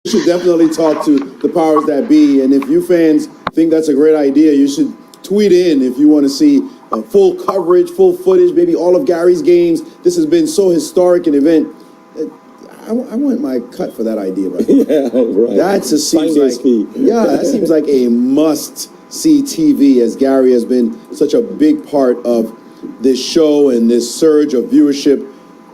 should definitely talk to the powers that be. And if you fans think that's a great idea, you should tweet in if you want to see full coverage, full footage, maybe all of Garry's games. This has been so historic an event. I want my cut for that idea, right? Yeah, right. That just seems that seems like a must-see TV, as Garry has been such a big part of this show and this surge of viewership.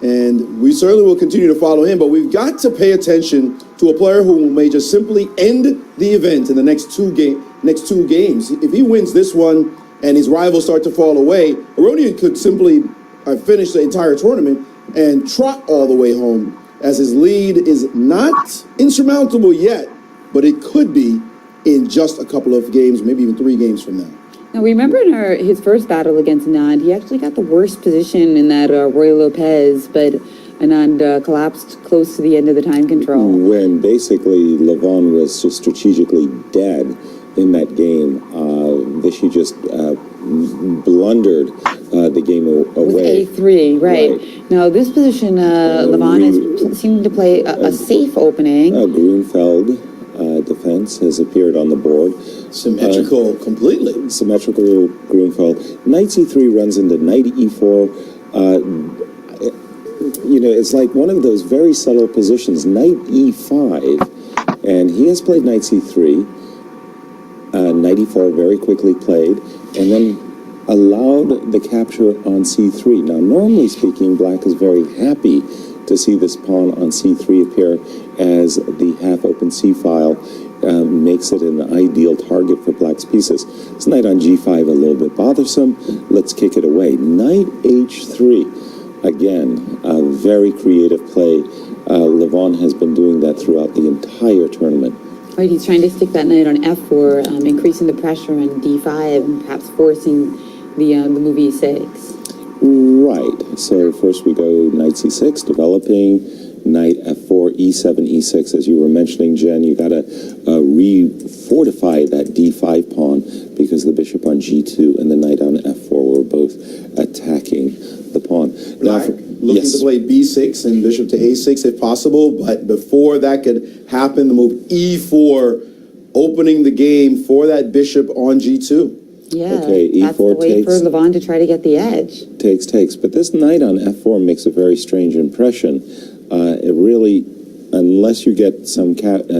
And we certainly will continue to follow him, but we've got to pay attention to a player who may just simply end the event in the next two games. If he wins this one and his rivals start to fall away, Aronian could simply finish the entire tournament and trot all the way home, as his lead is not insurmountable yet, but it could be in just a couple of games, maybe even 3 games from now. Now, remember in his first battle against Anand, he actually got the worst position in that Roy Lopez, but Anand collapsed close to the end of the time control. When basically Levon was just strategically dead in that game, Vishy just blundered the game away. With A3, right. Now, this position, Levon has seemed to play a safe opening. Grunfeld defense has appeared on the board. Symmetrical completely. Symmetrical Grunfeld. Knight C3 runs into Knight E4. You know, it's like one of those very subtle positions. Knight E5, and he has played Knight C3. Knight E4 very quickly played, and then allowed the capture on C3. Now, normally speaking, Black is very happy to see this pawn on C3 appear as the half-open C-file makes it an ideal target for Black's pieces. This Knight on G5 a little bit bothersome. Let's kick it away. Knight H3. Again, a very creative play. Levon has been doing that throughout the entire tournament. Right, he's trying to stick that knight on F4, increasing the pressure on D5, and perhaps forcing the move E6. Right. So first we go Knight C6, developing Knight F4, E7, E6. As you were mentioning, Jen, you got to re-fortify that D5 pawn because the bishop on G2 and the knight on F4 were both attacking the pawn. Now, looking to play B6 and bishop to A6 if possible, but before that could happen, the move E4, opening the game for that bishop on G2. Yeah, okay, E4 that's the way takes, for Levon to try to get the edge. Takes. But this knight on F4 makes a very strange impression. It really, unless you get some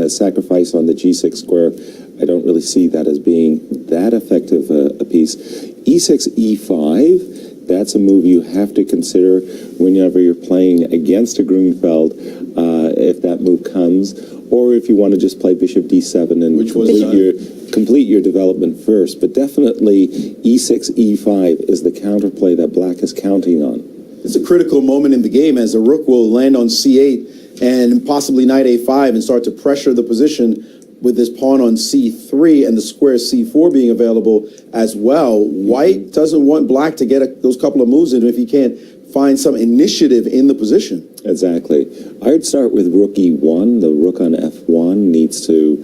sacrifice on the G6 square, I don't really see that as being that effective a piece. E6, E5, that's a move you have to consider whenever you're playing against a Grunfeld, if that move comes, or if you want to just play bishop D7 and complete your development first. But definitely E6, E5 is the counterplay that Black is counting on. It's a critical moment in the game as the rook will land on C8 and possibly knight A5 and start to pressure the position with this pawn on C3 and the square C4 being available as well. White doesn't want Black to get those couple of moves in if he can't find some initiative in the position. Exactly. I'd start with rook E1. The rook on F1 needs to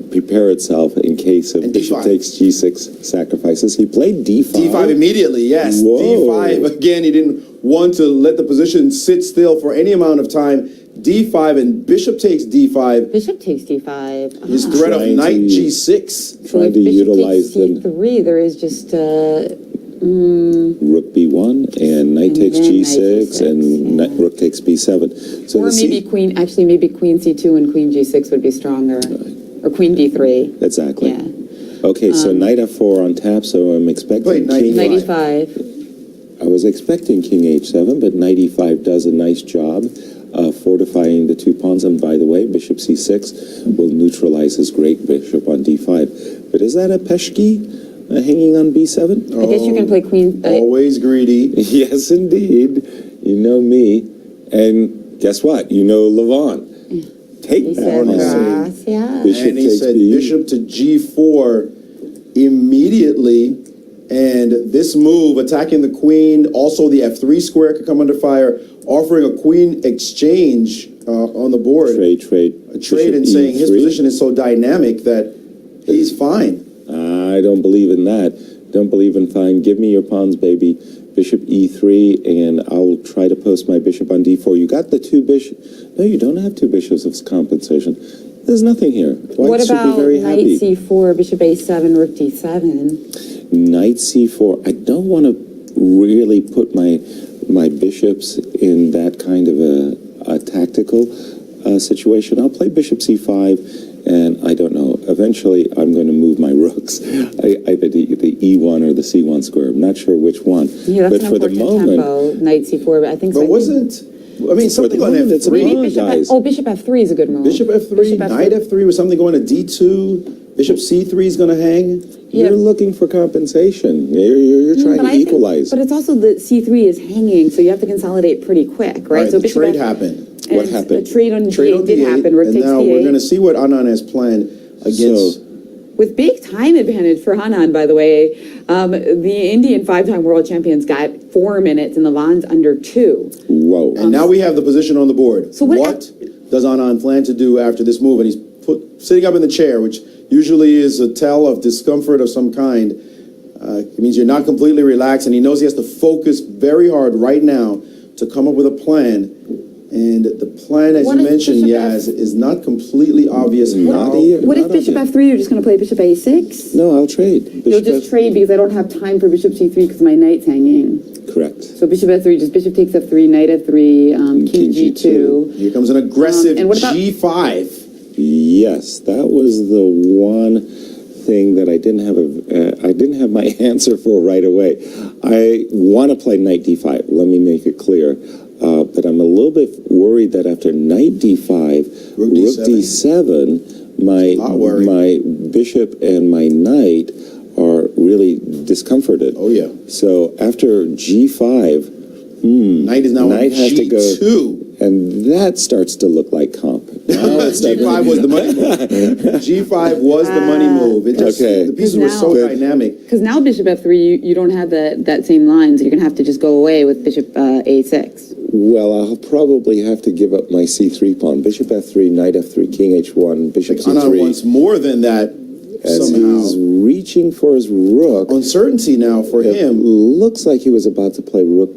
prepare itself in case of bishop takes G6 sacrifices. He played D5. D5 immediately, yes. Whoa. D5, again, he didn't want to let the position sit still for any amount of time. D5 and bishop takes D5. Bishop takes D5. His threat of knight G6. Trying to utilize the C3, there is just rook B1 and knight takes G6 and rook takes B7. So or maybe queen C2 and queen G6 would be stronger. Or queen D3. Exactly. Yeah. Okay, so knight F4 on tap, so I'm expecting knight E5. I was expecting king H7, but knight E5 does a nice job fortifying the 2 pawns. And by the way, bishop C6 will neutralize his great bishop on D5. But is that a Peshki hanging on B7? I guess you can play queen. Always greedy. Yes, indeed. You know me. And guess what? You know Levon. Take that. And he said bishop to G4 immediately. And this move, attacking the queen, also the F3 square could come under fire, offering a queen exchange on the board. A trade and saying his position is so dynamic that he's fine. I don't believe in that. Don't believe in fine. Give me your pawns, baby. Bishop E3, and I'll try to post my bishop on D4. You got the 2 bishops. No, you don't have 2 bishops of compensation. There's nothing here. What White should be about very knight happy. c4, bishop a7, rook d7? Knight c4. I don't want to really put my bishops in that kind of a tactical situation. I'll play bishop c5, and I don't know. Eventually, I'm going to move my rooks, either the e1 or the c1 square. I'm not sure which one. Yeah, that's but an for the important moment, tempo, knight c4, but I think so. But wasn't, I mean, something on moment, it's a F3. pawn. Maybe guys. bishop f3 is a good move. Bishop F3, knight F3 with something going to D2, bishop C3 is going to hang. Yeah. you're looking for compensation. You're trying But to I think- equalize. But it's also the c3 is hanging, so you have to consolidate pretty quick, right? Right, So the bishop trade F- happened. What and happened? The trade on Trade d8 on did D8, happen. Rook and takes now d8. we're going to see what Anand has planned against. With big time advantage for Anand, by the way. The Indian five-time world champions got 4 minutes and the Van's under 2. Whoa. And now we have the position on the board. So what- does Anand plan to do after this move? And he's sitting up in the chair, which usually is a tell of discomfort of some kind. It means you're not completely relaxed, and he knows he has to focus very hard right now to come up with a plan. And the plan, as What you if mentioned, Bishop Yaz, is not completely obvious. Not how- here. What if Not bishop obvious. f3, you're just going to play bishop a6? No, I'll trade. You'll Bishop just trade because I don't have time for bishop c3 because my knight's hanging. Correct. So bishop f3, just bishop takes f3, knight f3, king g2. Here comes an aggressive And what about- G5. Yes, that was the one thing that I didn't have my answer for right away. I want to play knight d5. Let me make it clear. But I'm a little bit worried that after knight d5, Rook rook D7. d7, Not worried. my bishop and my knight are really discomforted. Oh, yeah. So after g5, Knight is now knight on has to go, G2. and that starts to look like comp. Now it's not G5 was the money move. G5 was the money move. It just, Okay. the pieces were so Now- dynamic. Because now bishop f3, you don't have that same line, so you're going to have to just go away with bishop a6. Well, I'll probably have to give up my c3 pawn. Bishop f3, knight f3, king h1, bishop Anand wants c3. more than that As somehow. he's reaching for his rook, Uncertainty now for it him, looks like he was about to play rook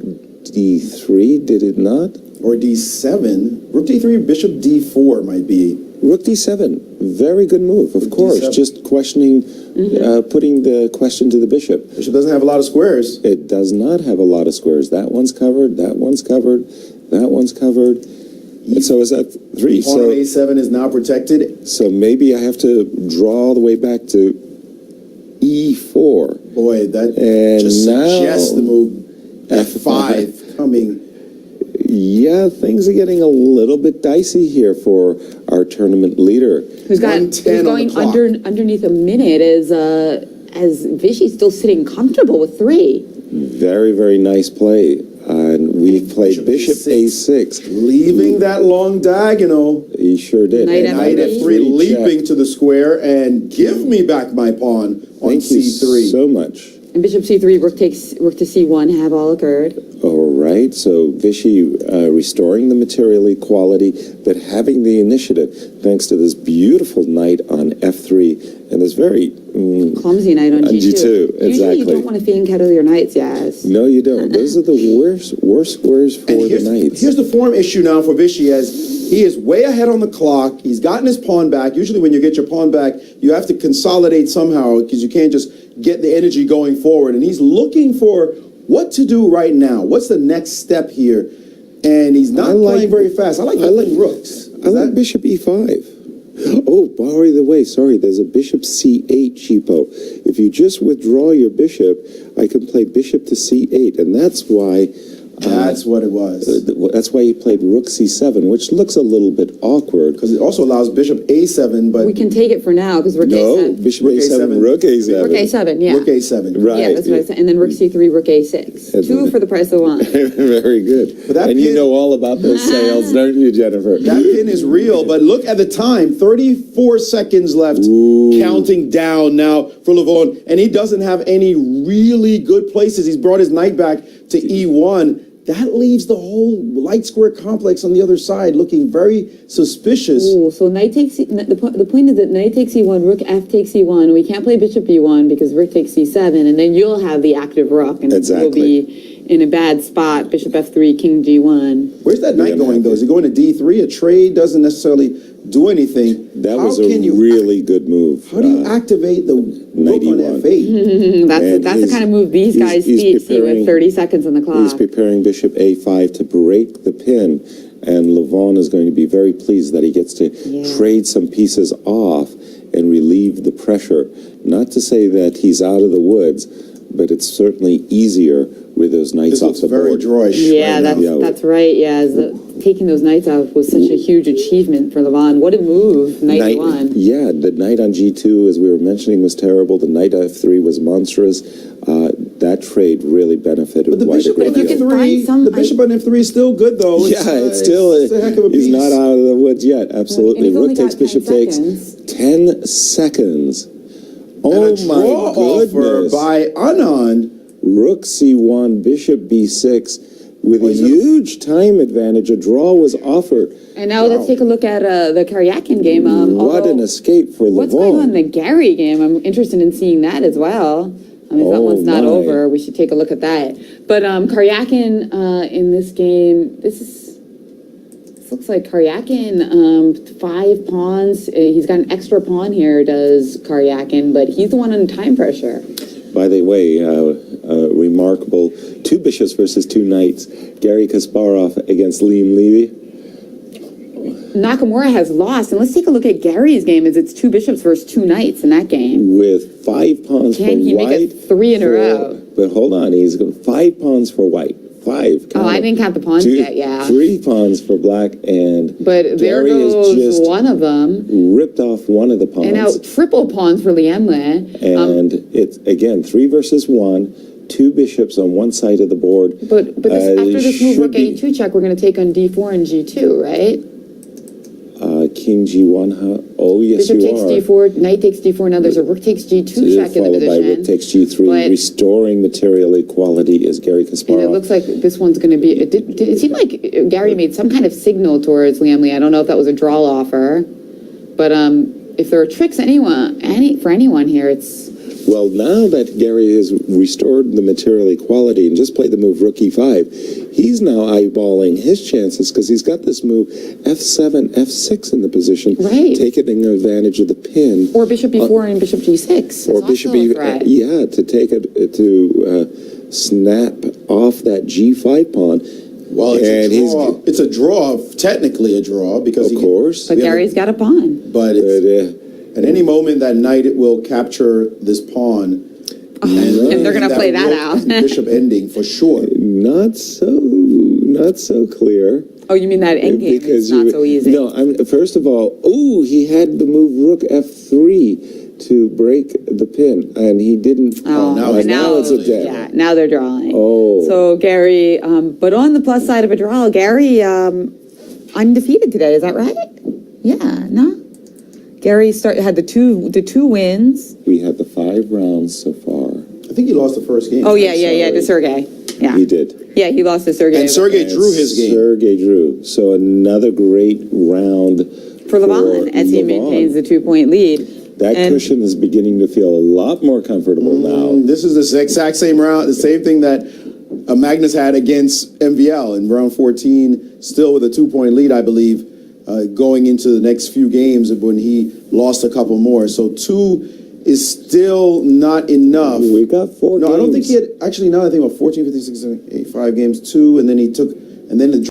d3, did it not? or D7. Rook D3, bishop D4 might be. Rook d7, very good move, of course. D7. Just questioning, putting the question to the bishop. Bishop doesn't have a lot of squares. It does not have a lot of squares. That one's covered, that one's covered, that one's covered. And so is that 3. Pawn on A7 is now protected. So maybe I have to draw all the way back to e4. Boy, that And just now- suggests the move F5 coming. Yeah, things are getting a little bit dicey here for our tournament leader. Who's 110 on the going clock. underneath a minute as Vichy's still sitting comfortable with 3. Very, very nice play. And we played Bishop bishop a6. Leaving that long diagonal. He sure did. Knight And Knight F3 F3 leaping check. to the square and give me back my pawn on Thank you C3. so much. And bishop c3, rook to c1 have all occurred. All right, so Vichy restoring the material equality, but having the initiative thanks to this beautiful knight on f3 and this very Clumsy knight on g2. G2, Usually exactly. you don't want to fink out of your knights, yes. no, you don't. Those are the worst squares for And the knights. here's the form issue now for Vichy, as he is way ahead on the clock. He's gotten his pawn back. Usually when you get your pawn back, you have to consolidate somehow because you can't just get the energy going forward. And he's looking for what to do right now. What's the next step here? And he's not playing very fast. I like rooks. I like bishop e5. Oh, by the way, sorry, there's a bishop c8 cheapo. If you just withdraw your bishop, I can play bishop to c8, and that's why That's what it was. that's why he played rook c7, which looks a little bit awkward. Because it also allows bishop A7, but We can take it for now because rook No, a7. bishop Rook a7, A7. rook a7. Rook a7, yeah. rook A7. Right. Yeah, that's what I said. And then rook c3, rook a6. That's 2 what- for the price of 1. Very good. But that And you pin- know all about those sales, don't you, Jennifer? That pin is real, but look at the time. 34 seconds left. Counting down now for Levon. And he doesn't have any really good places. He's brought his knight back to E1. That leaves the whole light square complex on the other side looking very suspicious. Ooh, so knight takes, the point is that knight takes e1, rook f takes e1. We can't play bishop e1 because rook takes c7, and then you'll have the active rook, and Exactly. you'll be in a bad spot. Bishop f3, king g1. Where's that knight gonna going, have though? to- Is he going to D3? A trade doesn't necessarily do anything. That how was a can you really good move. How do you activate the rook on 91. F8? That's the kind of move these guys see with 30 seconds on the clock. He's preparing bishop a5 to break the pin, and Levon is going to be very pleased that he gets to trade some pieces off and relieve the pressure. Not to say that he's out of the woods, but it's certainly easier with those knights This off looks the very board. drawish. Yeah, right now. that's right. Yeah, taking those knights off was such a huge achievement for Levon. What a move, knight one. Yeah, the knight on g2, as we were mentioning, was terrible. The knight f3 was monstrous. That trade really benefited But the white a bishop great on you deal. can find F3, some- the bishop on F3 is still good though. Yeah, it's still it's a heck of a he's piece. not out of the woods yet. Absolutely. And he's only Rook takes, got 10 bishop takes. seconds. 10 seconds. And Oh a draw my offer goodness. by Anand. Rook c1, bishop b6 with a huge time advantage. A draw was offered. And now let's take a look at the Karyakin game. What although- an escape for What's going on in Levon. the Gary game? I'm interested in seeing that as well. I mean, if that Oh, one's not my. over, we should take a look at that. But Karyakin in this game, this looks like Karyakin, 5 pawns. He's got an extra pawn here, does Karyakin, but he's the one under time pressure. By the way, remarkable 2 bishops versus 2 knights. Garry Kasparov against Liam Levy. Nakamura has lost, and let's take a look at Gary's game. As it's 2 bishops versus 2 knights in that game. With 5 pawns Can for he make white. it 3 in a row? But hold on, he's got 5 pawns for white. 5. Oh, I didn't count the pawns yet. Yeah. 3 pawns for black, and But there Gary has goes just one of them. ripped off one of the pawns. And now triple pawns for Liemle. And it's again 3 versus 1. 2 bishops on one side of the board. But this, after this move, should rook be- a2 check, we're going to take on d4 and g2, right? King g1. Oh yes, Bishop you takes are. d4, knight takes d4. Now there's a rook takes g2 check in the Followed by position. rook takes g3, But- restoring material equality is Garry And it Kasparov. looks like this one's going to be. Did it seem like Gary made some kind of signal towards Liemle? I don't know if that was a draw offer, but if there are tricks for anyone here, it's. Well, now that Gary has restored the material equality and just played the move rook e5, he's now eyeballing his chances because he's got this move f7, f6 in the position, Right. taking advantage of the pin. Or bishop b4 and bishop g6. Or It's bishop also a threat. to take it to snap off that g5 pawn. Well, it's And a he's- draw. It's a draw, technically a draw, because Of course. But Gary's got a pawn. But it's, But, at any moment, that knight will capture this pawn. And they're going to play that rook out. and bishop ending for sure. not so clear. Oh, you mean that endgame is not so easy. No, first of all, he had the move rook f3 to break the pin, and he didn't. Oh, now but it's now, it's a dead. yeah, now they're drawing. Oh. So Gary, but on the plus side of a draw, Gary undefeated today. Is that right? Yeah, no. Gary had the two wins. We had the 5 rounds so far. I think he lost the first game. Oh yeah, to Sergey. Yeah, He did. Yeah, he lost to Sergey. And Sergey drew his game. Sergey drew. So another great round for Levon as he Levon. maintains the 2-point lead. That And- cushion is beginning to feel a lot more comfortable now. This is the exact same round, the same thing that Magnus had against MVL in round 14, still with a 2-point lead, I believe, going into the next few games when he lost a couple more. So 2 is still not enough. We got 4 games. No, I don't think he had, actually, now that I think about 14, 15, 16, 17, 8, 5 games, 2, and then he took, and then the